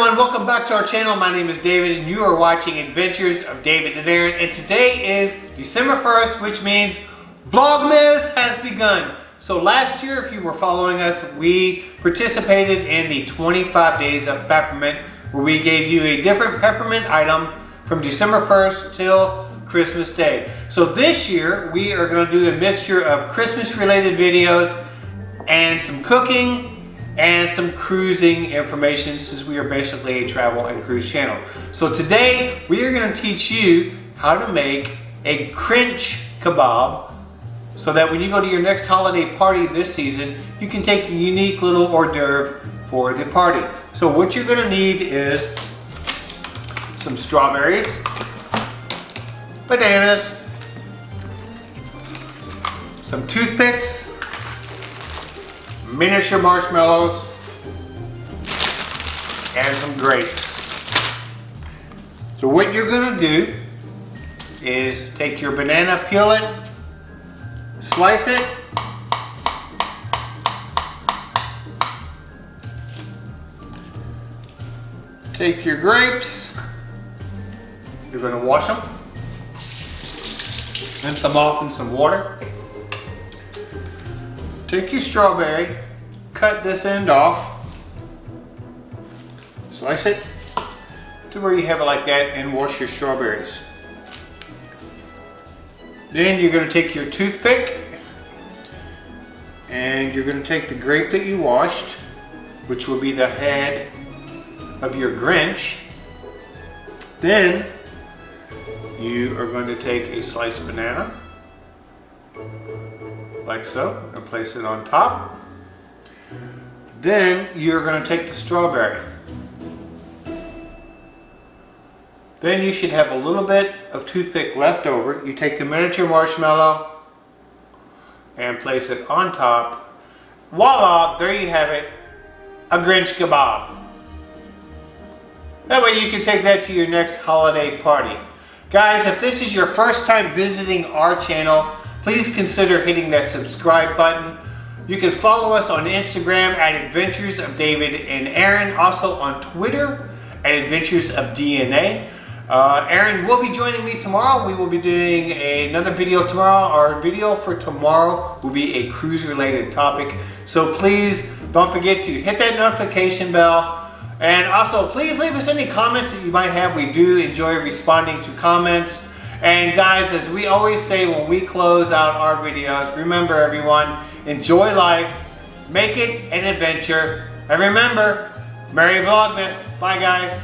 everyone, welcome back to our channel. My name is David and you are watching Adventures of David and Aaron, and today is December 1st, which means Vlogmas has begun. So last year, if you were following us, we participated in the 25 days of peppermint, where we gave you a different peppermint item from December 1st till Christmas Day. So this year we are going to do a mixture of Christmas related videos and some cooking and some cruising information, since we are basically a travel and cruise channel. So today we are going to teach you how to make a Grinch Kabob, so that when you go to your next holiday party this season, you can take a unique little hors d'oeuvre for the party. So what you're going to need is some strawberries, bananas, some toothpicks, miniature marshmallows, and some grapes. So what you're going to do is take your banana, peel it, slice it, take your grapes, you're going to wash them, rinse them off in some water. Take your strawberry, cut this end off, slice it to where you have it like that, and wash your strawberries. Then you're going to take your toothpick and you're going to take the grape that you washed, which will be the head of your Grinch. Then you are going to take a sliced banana, like so, and place it on top. Then you're going to take the strawberry. Then you should have a little bit of toothpick left over. You take the miniature marshmallow and place it on top. Voila, there you have it, a Grinch Kabob. That way you can take that to your next holiday party. Guys, if this is your first time visiting our channel, please consider hitting that subscribe button. You can follow us on Instagram at Adventures of David and Aaron, also on Twitter at Adventures of DNA. Aaron will be joining me tomorrow. We will be doing another video tomorrow. Our video for tomorrow will be a cruise related topic. So please don't forget to hit that notification bell. And also please leave us any comments that you might have. We do enjoy responding to comments. And guys, as we always say when we close out our videos, remember everyone, enjoy life, make it an adventure, and remember, Merry Vlogmas. Bye guys.